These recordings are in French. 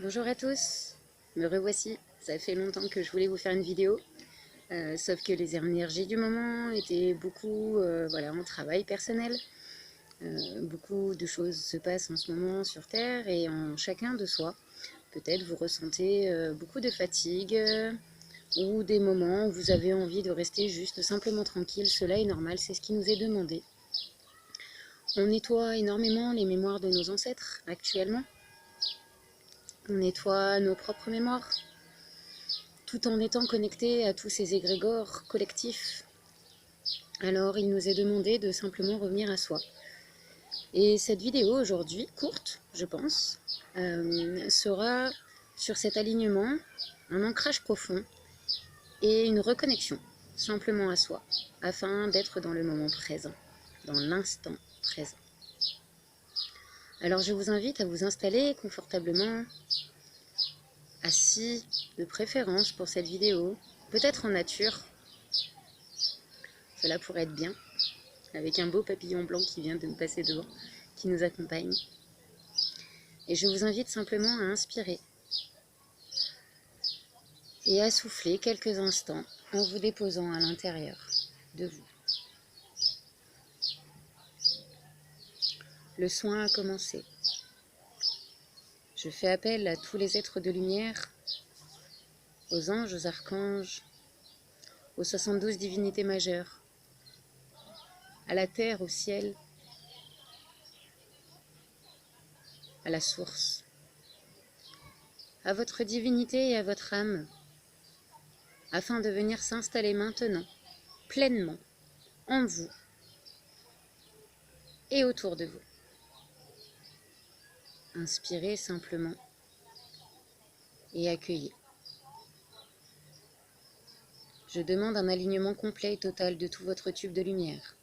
Bonjour à tous, me revoici. Ça fait longtemps que je voulais vous faire une vidéo, sauf que les énergies du moment étaient beaucoup en travail personnel. Beaucoup de choses se passent en ce moment sur Terre et en chacun de soi. Peut-être vous ressentez beaucoup de fatigue ou des moments où vous avez envie de rester juste simplement tranquille. Cela est normal, c'est ce qui nous est demandé. On nettoie énormément les mémoires de nos ancêtres actuellement. On nettoie nos propres mémoires, tout en étant connecté à tous ces égrégores collectifs. Alors il nous est demandé de simplement revenir à soi. Et cette vidéo aujourd'hui, courte je pense, sera sur cet alignement, un ancrage profond et une reconnexion simplement à soi, afin d'être dans le moment présent, dans l'instant présent. Alors je vous invite à vous installer confortablement, assis de préférence pour cette vidéo, peut-être en nature, cela pourrait être bien, avec un beau papillon blanc qui vient de me passer devant, qui nous accompagne. Et je vous invite simplement à inspirer et à souffler quelques instants en vous déposant à l'intérieur de vous. Le soin a commencé. Je fais appel à tous les êtres de lumière, aux anges, aux archanges, aux 72 divinités majeures, à la terre, au ciel, à la source, à votre divinité et à votre âme, afin de venir s'installer maintenant, pleinement, en vous et autour de vous. Inspirez simplement et accueillez. Je demande un alignement complet et total de tout votre tube de lumière.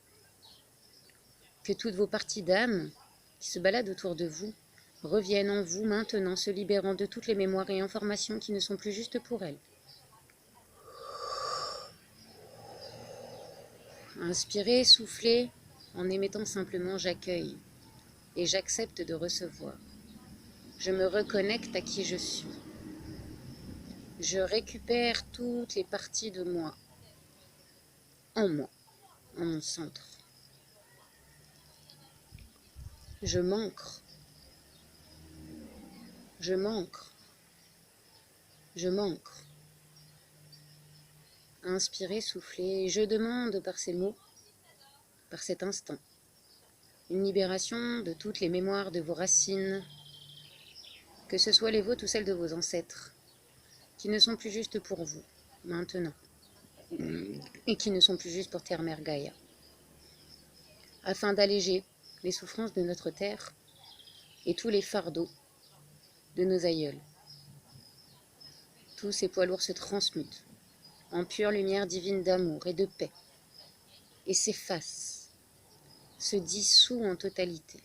Que toutes vos parties d'âme qui se baladent autour de vous reviennent en vous maintenant, se libérant de toutes les mémoires et informations qui ne sont plus justes pour elles. Inspirez, soufflez, en émettant simplement j'accueille et j'accepte de recevoir. Je me reconnecte à qui je suis. Je récupère toutes les parties de moi, en mon centre. Je m'ancre. Je m'ancre. Je m'ancre. Inspirez, soufflez, et je demande par ces mots, par cet instant, une libération de toutes les mémoires de vos racines, que ce soit les vôtres ou celles de vos ancêtres, qui ne sont plus justes pour vous, maintenant, et qui ne sont plus justes pour Terre Mère Gaïa, afin d'alléger les souffrances de notre terre et tous les fardeaux de nos aïeuls. Tous ces poids lourds se transmutent en pure lumière divine d'amour et de paix, et s'effacent, se dissouent en totalité,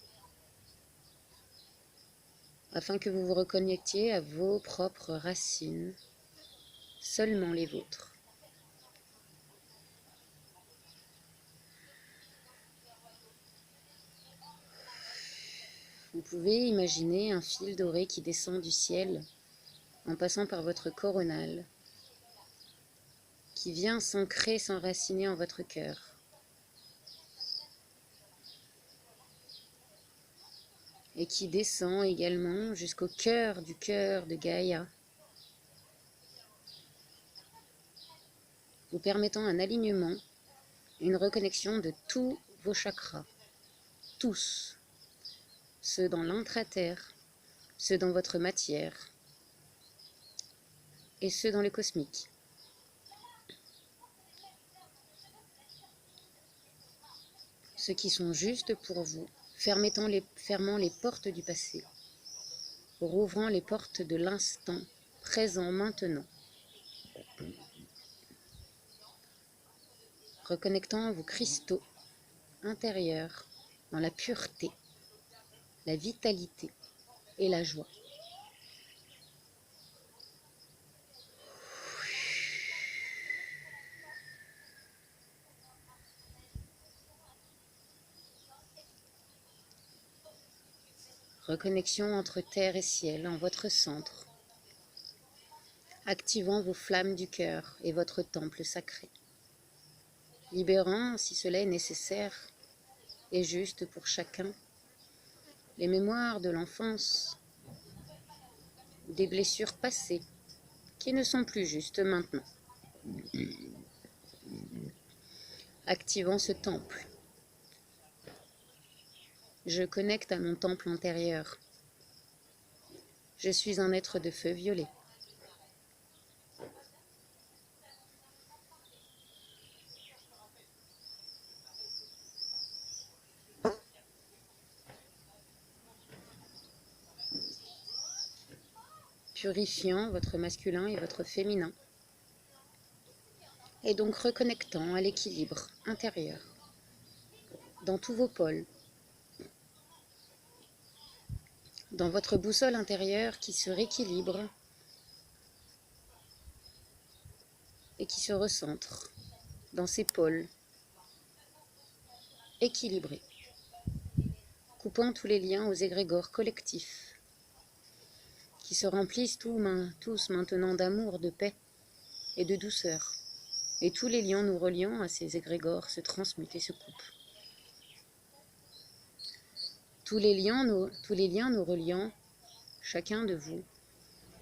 afin que vous vous reconnectiez à vos propres racines, seulement les vôtres. Vous pouvez imaginer un fil doré qui descend du ciel en passant par votre coronale, qui vient s'ancrer, s'enraciner en votre cœur. Et qui descend également jusqu'au cœur de Gaïa, vous permettant un alignement, une reconnexion de tous vos chakras, tous, ceux dans l'intra-terre, ceux dans votre matière et ceux dans le cosmique. Ceux qui sont justes pour vous, fermant les portes du passé, rouvrant les portes de l'instant présent maintenant, reconnectant vos cristaux intérieurs dans la pureté, la vitalité et la joie. Reconnexion entre terre et ciel en votre centre, activant vos flammes du cœur et votre temple sacré, libérant, si cela est nécessaire et juste pour chacun, les mémoires de l'enfance, des blessures passées qui ne sont plus justes maintenant. Activant ce temple, je connecte à mon temple intérieur. Je suis un être de feu violet. Purifiant votre masculin et votre féminin, et donc reconnectant à l'équilibre intérieur dans tous vos pôles, dans votre boussole intérieure qui se rééquilibre et qui se recentre dans ses pôles équilibrés, coupant tous les liens aux égrégores collectifs qui se remplissent tous maintenant d'amour, de paix et de douceur. Et tous les liens nous reliant à ces égrégores se transmutent et se coupent. Tous les liens nous reliant, chacun de vous,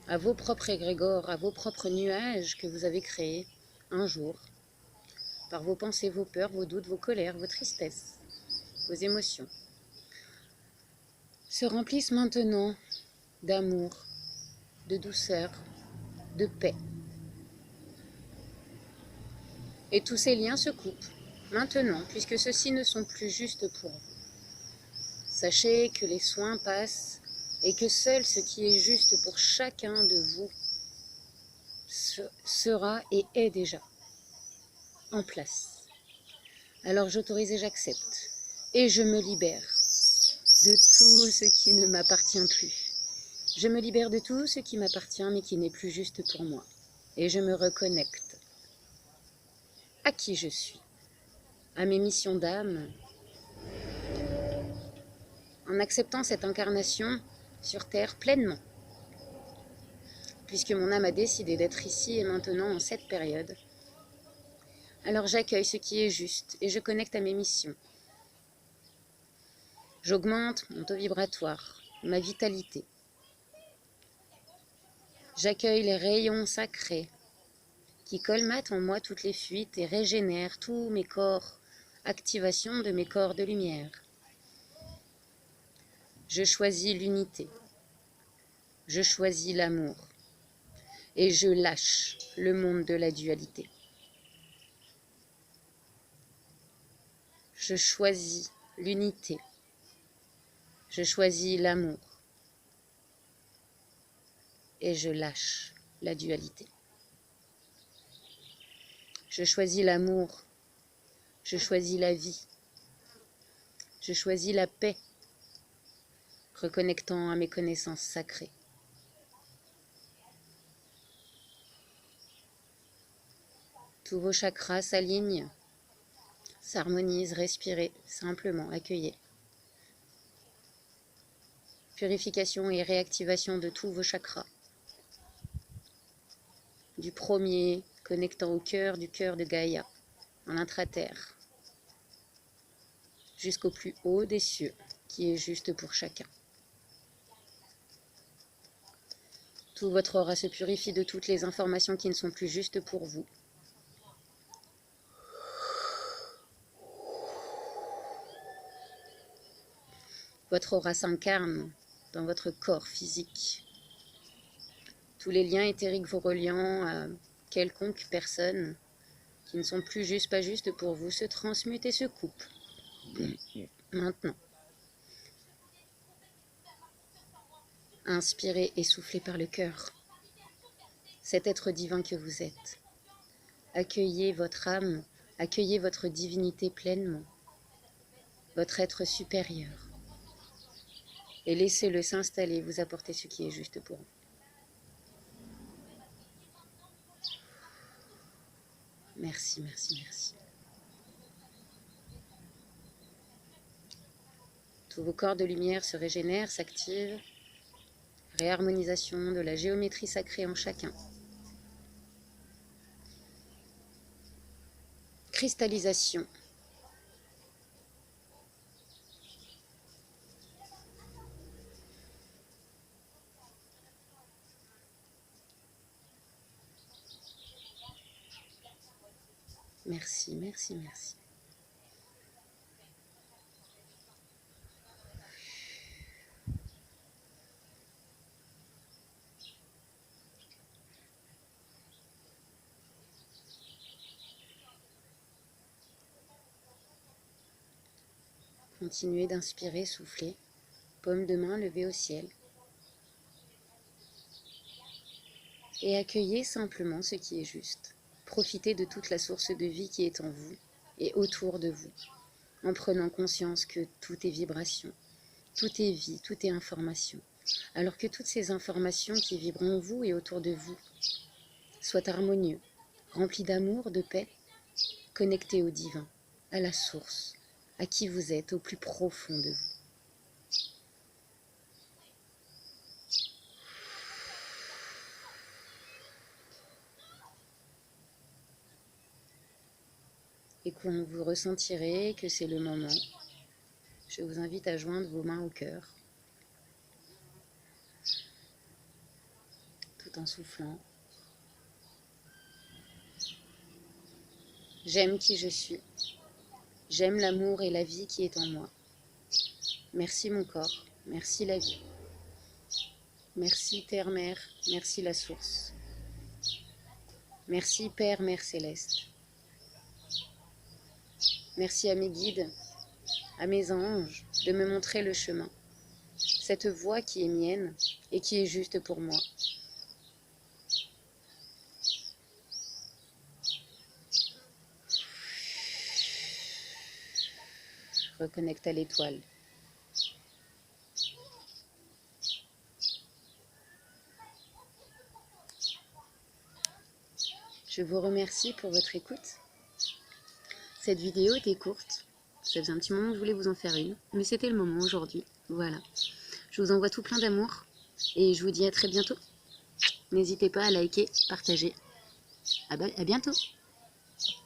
à vos propres égrégores, à vos propres nuages que vous avez créés un jour, par vos pensées, vos peurs, vos doutes, vos colères, vos tristesses, vos émotions, se remplissent maintenant d'amour, de douceur, de paix. Et tous ces liens se coupent maintenant, puisque ceux-ci ne sont plus justes pour vous. Sachez que les soins passent et que seul ce qui est juste pour chacun de vous sera et est déjà en place. Alors j'autorise et j'accepte, et je me libère de tout ce qui ne m'appartient plus. Je me libère de tout ce qui m'appartient mais qui n'est plus juste pour moi. Et je me reconnecte à qui je suis, à mes missions d'âme, en acceptant cette incarnation sur Terre pleinement, puisque mon âme a décidé d'être ici et maintenant en cette période. Alors j'accueille ce qui est juste et je connecte à mes missions. J'augmente mon taux vibratoire, ma vitalité. J'accueille les rayons sacrés qui colmatent en moi toutes les fuites et régénèrent tous mes corps, activation de mes corps de lumière. Je choisis l'unité, je choisis l'amour et je lâche le monde de la dualité. Je choisis l'unité, je choisis l'amour et je lâche la dualité. Je choisis l'amour, je choisis la vie, je choisis la paix, reconnectant à mes connaissances sacrées. Tous vos chakras s'alignent, s'harmonisent, respirez, simplement, accueillez. Purification et réactivation de tous vos chakras. Du premier, connectant au cœur du cœur de Gaïa, en intraterre, jusqu'au plus haut des cieux, qui est juste pour chacun. Tout votre aura se purifie de toutes les informations qui ne sont plus justes pour vous. Votre aura s'incarne dans votre corps physique. Tous les liens éthériques vous reliant à quelconque personne qui ne sont plus justes, pas justes pour vous, se transmutent et se coupent. Maintenant. Inspirez et soufflez par le cœur. Cet être divin que vous êtes. Accueillez votre âme, accueillez votre divinité pleinement, votre être supérieur. Et laissez-le s'installer, vous apporter ce qui est juste pour vous. Merci, merci, merci. Tous vos corps de lumière se régénèrent, s'activent. Réharmonisation de la géométrie sacrée en chacun. cristallisation. Merci, merci, merci. Continuez d'inspirer, souffler, paume de main levée au ciel. Et accueillez simplement ce qui est juste. Profitez de toute la source de vie qui est en vous et autour de vous, en prenant conscience que tout est vibration, tout est vie, tout est information. Alors que toutes ces informations qui vibrent en vous et autour de vous soient harmonieux, remplis d'amour, de paix, connectés au divin, à la source, à qui vous êtes, au plus profond de vous. Et quand vous ressentirez que c'est le moment, je vous invite à joindre vos mains au cœur, tout en soufflant. J'aime qui je suis. J'aime l'amour et la vie qui est en moi. Merci mon corps, merci la vie. Merci Terre-Mère, merci la source. Merci Père, Mère Céleste. Merci à mes guides, à mes anges, de me montrer le chemin. Cette voie qui est mienne et qui est juste pour moi. Reconnecte à l'étoile. Je vous remercie pour votre écoute. Cette vidéo était courte. Ça faisait un petit moment que je voulais vous en faire une, mais c'était le moment aujourd'hui. Voilà. Je vous envoie tout plein d'amour et je vous dis à très bientôt. N'hésitez pas à liker, partager. À bientôt.